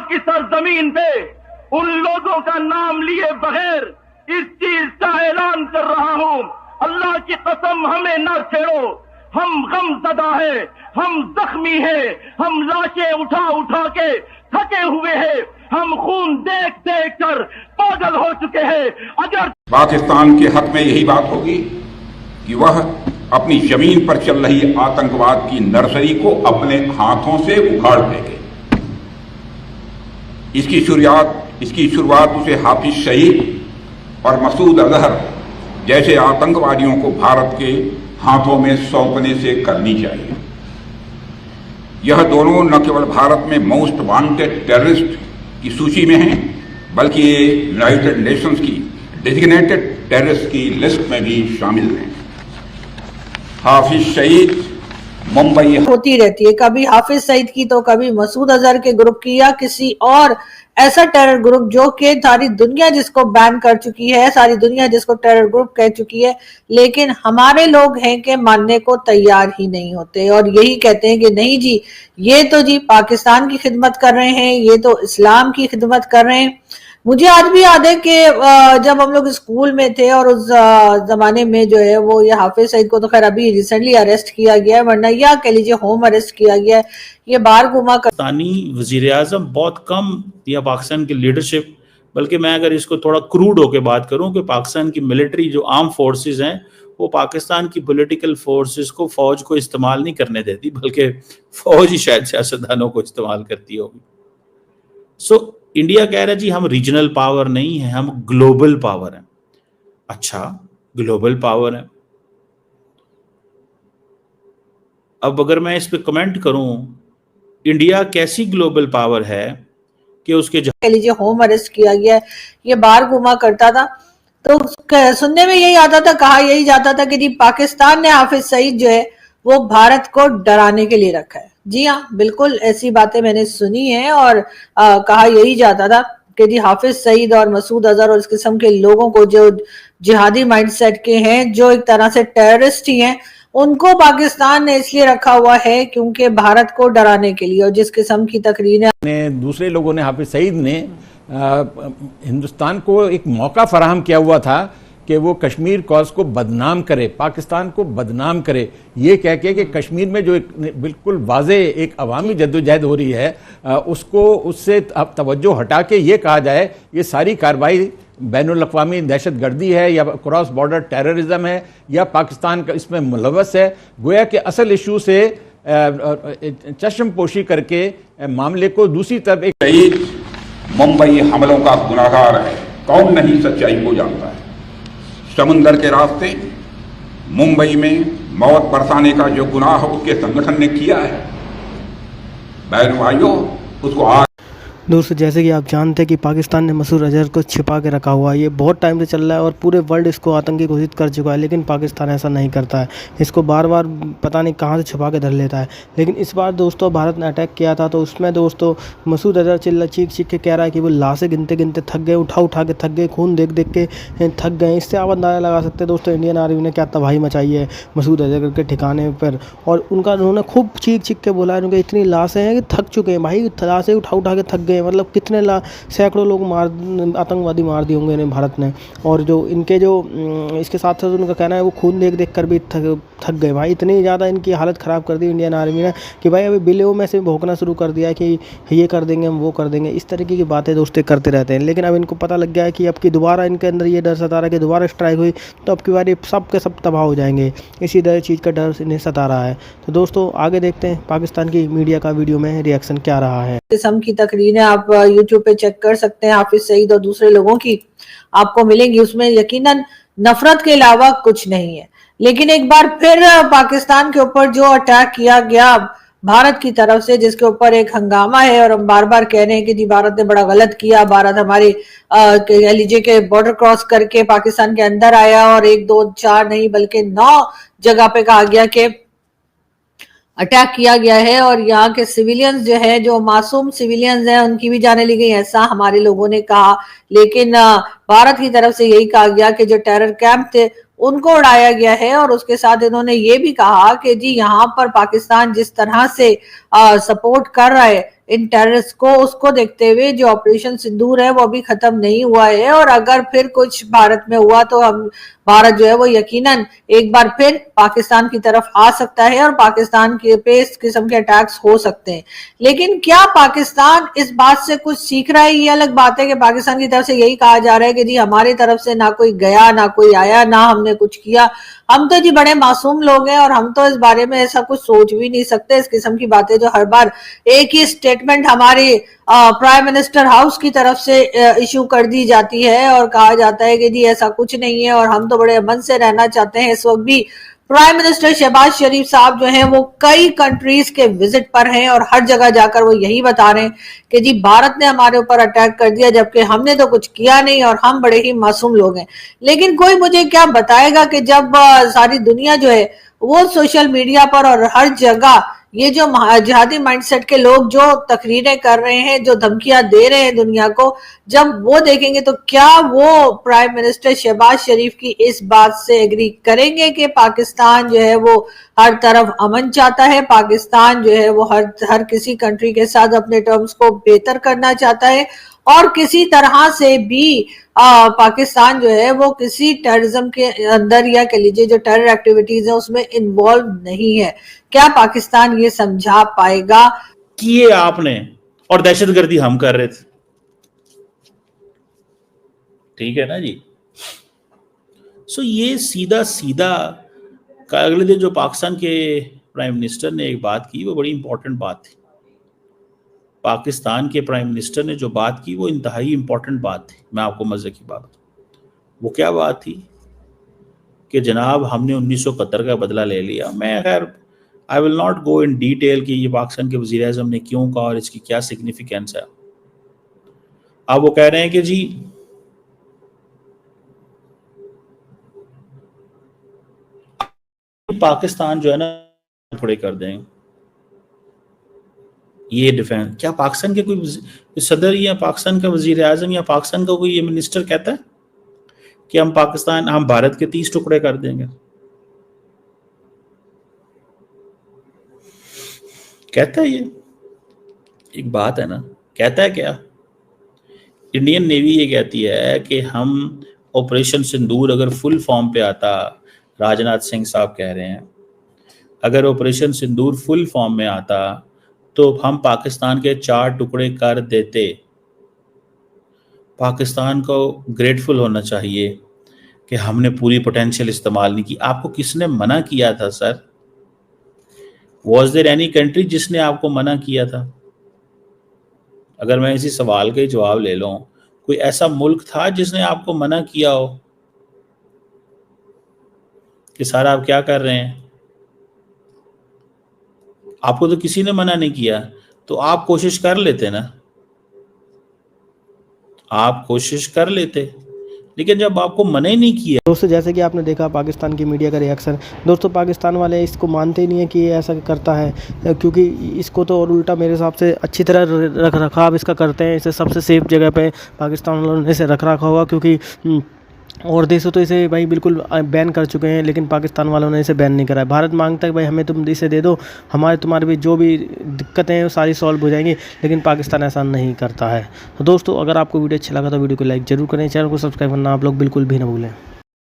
की सरजमीन पे उन लोगों का नाम लिए बगैर इस चीज का ऐलान कर रहा हूं, अल्लाह की कसम हमें न छेड़ो, हम गमज़दा है, हम जख्मी है, हम लाशें उठा उठा के थके हुए हैं, हम खून देख देख कर पागल हो चुके हैं। अगर पाकिस्तान के हक में यही बात होगी कि वह अपनी जमीन पर चल रही आतंकवाद की नर्सरी को अपने हाथों से उखाड़ फेंके। इसकी शुरुआत उसे हाफिज सईद और मसूद अजहर जैसे आतंकवादियों को भारत के हाथों में सौंपने से करनी चाहिए। यह दोनों न केवल भारत में मोस्ट वांटेड टेररिस्ट की सूची में हैं, बल्कि ये यूनाइटेड नेशंस की डेजिग्नेटेड टेररिस्ट की लिस्ट में भी शामिल हैं। हाफिज सईद मुंबई होती रहती है, कभी हाफिज सईद की तो कभी मसूद अजहर के ग्रुप की या किसी और ऐसा टेरर ग्रुप जो कि सारी दुनिया जिसको बैन कर चुकी है, सारी दुनिया जिसको टेरर ग्रुप कह चुकी है, लेकिन हमारे लोग हैं कि मानने को तैयार ही नहीं होते और यही कहते हैं कि नहीं जी, ये तो जी पाकिस्तान की खिदमत कर रहे हैं, ये तो इस्लाम की खिदमत कर रहे हैं। मुझे आज भी याद है कि जब हम लोग स्कूल में थे और उस जमाने में जो है वो ये हाफिज सईद को तो खैर अभी रिसेंटली अरेस्ट किया गया है, वरना या कह लीजिए होम अरेस्ट किया गया है, ये बाहर घुमा कर। पाकिस्तानी वज़ीर-ए-आज़म बहुत कम या पाकिस्तान की लीडरशिप, बल्कि मैं अगर इसको थोड़ा क्रूड होकर बात करूं कि पाकिस्तान की मिलिट्री जो आर्म फोर्सेस हैं वो पाकिस्तान की पॉलिटिकल फोर्सेस को, फौज को इस्तेमाल नहीं करने देती, बल्कि फौज ही शायद सियासतदानों को इस्तेमाल करती होगी। सो इंडिया कह रहा है जी हम रीजनल पावर नहीं है, हम ग्लोबल पावर है। अच्छा, ग्लोबल पावर है। अब अगर मैं इस पे कमेंट करूं, इंडिया कैसी ग्लोबल पावर है कि उसके कह लीजिए होम अरेस्ट किया गया है, ये बाहर घुमा करता था, तो सुनने में यही आता था, कहा यही जाता था कि जी पाकिस्तान ने हाफिज सईद जो है वो भारत को डराने के लिए रखा है। जी हाँ, बिल्कुल ऐसी बातें मैंने सुनी है और कहा यही जाता था कि जी हाफिज सईद और मसूद अजहर और इस किस्म के लोगों को जो जिहादी माइंडसेट के हैं, जो एक तरह से टेररिस्ट ही हैं, उनको पाकिस्तान ने इसलिए रखा हुआ है क्योंकि भारत को डराने के लिए। और जिस किस्म की तकरीरें दूसरे लोगों ने, हाफिज सईद ने हिंदुस्तान को एक मौका फराहम किया हुआ था कि वो कश्मीर कॉज को बदनाम करे, पाकिस्तान को बदनाम करे, ये कह के कि कश्मीर में जो एक बिल्कुल वाजे एक अवामी जद्दोजहद हो रही है उसको, उससे तवज्जो हटा के ये कहा जाए ये सारी कार्रवाई बैनुल अक़वामी दहशत गर्दी है या क्रॉस बॉर्डर टेररिज्म है या पाकिस्तान का इसमें मुलव्वस है। गोया कि असल इशू से चश्म पोशी करके मामले को दूसरी तरफ एक शहीद मुंबई हमलों का गुनाहगार है, कौन नहीं सच्चाई को जानता है। समुंदर के रास्ते मुंबई में मौत बरसाने का जो गुनाह उसके संगठन ने किया है, बहन भाइयों, उसको आज दोस्तों जैसे कि आप जानते हैं कि पाकिस्तान ने मसूद अजहर को छिपा के रखा हुआ है, ये बहुत टाइम से चल रहा है और पूरे वर्ल्ड इसको आतंकी घोषित कर चुका है, लेकिन पाकिस्तान ऐसा नहीं करता है, इसको बार बार पता नहीं कहाँ से छिपा के धर लेता है। लेकिन इस बार दोस्तों भारत ने अटैक किया था, तो उसमें दोस्तों मसूद अजहर चीख के कह रहा है कि वो लाशें गिनते गिनते थक गए, उठा के थक गए, खून देख देख के थक गए। इससे आप अंदाज़ा लगा सकते हैं दोस्तों इंडियन आर्मी ने क्या तबाही मचाई है मसूद अजहर के ठिकाने पर। और उन्होंने खूब चीख के बोला है, उनके इतनी लाशें हैं कि थक चुके हैं भाई, लाशें उठा के थक गए। मतलब कितने सैकड़ों लोग आतंकवादी मार दिए होंगे इन्हें भारत ने। और जो इनके जो इसके साथ साथ उनका कहना है वो खून देख देख कर भी थक गए भाई, इतनी ज़्यादा इनकी हालत ख़राब कर दी इंडियन आर्मी ने कि भाई अभी बिलों में से भोंकना शुरू कर दिया है कि ये कर देंगे हम, वो कर देंगे। इस तरीके की बातें दोस्तें करते रहते हैं। लेकिन अब इनको पता लग गया है कि अब की दोबारा इनके अंदर ये डर सता रहा है कि दोबारा स्ट्राइक हुई तो अब की बार सब के सब तबाह हो जाएंगे, इसी चीज़ का डर इन्हें सता रहा है। तो दोस्तों आगे देखते हैं पाकिस्तान की मीडिया का वीडियो में रिएक्शन क्या रहा है। किस्म की तकरीरें आप यूट्यूब पे चेक कर सकते हैं हाफिज सईद और दूसरे लोगों की, आपको मिलेंगी, उसमें यकीनन नफरत के अलावा कुछ नहीं है। लेकिन एक बार फिर पाकिस्तान के ऊपर जो अटैक किया गया भारत की तरफ से, जिसके ऊपर एक हंगामा है और हम बार बार कह रहे हैं कि जी भारत ने बड़ा गलत किया, भारत हमारे कह लीजिए कि बॉर्डर क्रॉस करके पाकिस्तान के अंदर आया और 1 2 4 नहीं बल्कि 9 जगह पे कहा गया कि अटैक किया गया है और यहाँ के सिविलियंस जो है, जो मासूम सिविलियंस हैं, उनकी भी जाने ली गई, ऐसा हमारे लोगों ने कहा। लेकिन भारत की तरफ से यही कहा गया कि जो टेरर कैंप थे उनको उड़ाया गया है और उसके साथ इन्होंने ये भी कहा कि जी यहाँ पर पाकिस्तान जिस तरह से सपोर्ट कर रहा है इन टेररिस्ट को, उसको देखते हुए जो ऑपरेशन सिंदूर है वो अभी खत्म नहीं हुआ है। और अगर फिर कुछ भारत में हुआ तो भारत जो है वो यकीनन एक बार फिर पाकिस्तान की तरफ आ सकता है और पाकिस्तान के पे इस किस्म के अटैक्स हो सकते हैं। लेकिन क्या पाकिस्तान इस बात से कुछ सीख रहा है? ये अलग बात है कि पाकिस्तान की तरफ से यही कहा जा रहा है कि जी हमारी तरफ से ना कोई गया, ना कोई आया, ना हमने कुछ किया, हम तो जी बड़े मासूम लोग हैं और हम तो इस बारे में ऐसा कुछ सोच भी नहीं सकते। इस किस्म की बातें जो हर बार एक ही स्टेटमेंट हमारे प्राइम मिनिस्टर हाउस की तरफ से इशू कर दी जाती है और कहा जाता है कि जी ऐसा कुछ नहीं है और हम तो बड़े अमन से रहना चाहते हैं। इस वक्त भी प्राइम मिनिस्टर शहबाज शरीफ साहब जो हैं वो कई कंट्रीज के विजिट पर हैं और हर जगह जाकर वो यही बता रहे हैं कि जी भारत ने हमारे ऊपर अटैक कर दिया जबकि हमने तो कुछ किया नहीं और हम बड़े ही मासूम लोग हैं। लेकिन कोई मुझे क्या बताएगा कि जब सारी दुनिया जो है वो सोशल मीडिया पर और हर जगह ये जो जिहादी माइंडसेट के लोग जो तकरीरें कर रहे हैं, जो धमकियां दे रहे हैं दुनिया को, जब वो देखेंगे तो क्या वो प्राइम मिनिस्टर शहबाज शरीफ की इस बात से एग्री करेंगे कि पाकिस्तान जो है वो हर तरफ अमन चाहता है, पाकिस्तान जो है वो हर किसी कंट्री के साथ अपने टर्म्स को बेहतर करना चाहता है और किसी तरह से भी पाकिस्तान जो है वो किसी टेररिज्म के अंदर या कह लीजिए जो टेरर एक्टिविटीज है उसमें इन्वॉल्व नहीं है? क्या पाकिस्तान ये समझा पाएगा? किए आपने और दहशतगर्दी हम कर रहे थे, ठीक है ना जी। सो ये सीधा सीधा अगले दिन जो पाकिस्तान के प्राइम मिनिस्टर ने एक बात की वो बड़ी इंपॉर्टेंट बात थी। पाकिस्तान के प्राइम मिनिस्टर ने जो बात की वो इंतहाई इंपॉर्टेंट बात थी। मैं आपको मजे की बात बताऊं, वो क्या बात थी कि जनाब हमने 1971 का बदला ले लिया। मैं खैर I will not go in detail कि ये पाकिस्तान के वज़ीर आज़म ने क्यों कहा और इसकी क्या सिग्निफिकेंस है। अब वो कह रहे हैं कि जी पाकिस्तान जो है ना टुकड़े कर देंगे, ये डिफेंस। क्या पाकिस्तान के कोई सदर या पाकिस्तान का वजीर आजम या पाकिस्तान का कोई ये मिनिस्टर कहता है कि हम भारत के 30 टुकड़े कर देंगे? कहता है ये? एक बात है ना, कहता है क्या? इंडियन नेवी ये कहती है कि हम ऑपरेशन सिंदूर अगर फुल फॉर्म पे आता, राजनाथ सिंह साहब कह रहे हैं अगर ऑपरेशन सिंदूर फुल फॉर्म में आता तो हम पाकिस्तान के 4 टुकड़े कर देते। पाकिस्तान को ग्रेटफुल होना चाहिए कि हमने पूरी पोटेंशियल इस्तेमाल नहीं की। आपको किसने मना किया था sir? Was there any country जिसने आपको मना किया था? अगर मैं इसी सवाल का ही जवाब ले लूं, कोई ऐसा मुल्क था जिसने आपको मना किया हो कि सर आप क्या कर रहे हैं? आपको तो किसी ने मना नहीं किया, तो आप कोशिश कर लेते ना, आप कोशिश कर लेते। लेकिन जब आपको मना ही नहीं किया। दोस्तों जैसे कि आपने देखा पाकिस्तान की मीडिया का रिएक्शन, दोस्तों पाकिस्तान वाले इसको मानते ही नहीं है कि ये ऐसा करता है, क्योंकि इसको तो और उल्टा मेरे हिसाब से अच्छी तरह रख रखाव इसका करते हैं। इसे सबसे सेफ जगह पे पाकिस्तान वालों ने इसे रख रखा हुआ, क्योंकि और देशों तो इसे भाई बिल्कुल बैन कर चुके हैं, लेकिन पाकिस्तान वालों ने इसे बैन नहीं करा है। भारत मांगता है भाई हमें तुम इसे दे दो, तुम्हारे भी जो भी दिक्कतें हैं वो सारी सॉल्व हो जाएंगी, लेकिन पाकिस्तान ऐसा नहीं करता है। तो दोस्तों अगर आपको वीडियो अच्छा लगा तो वीडियो को लाइक जरूर करें, चैनल को सब्सक्राइब करना आप लोग बिल्कुल भी ना भूलें।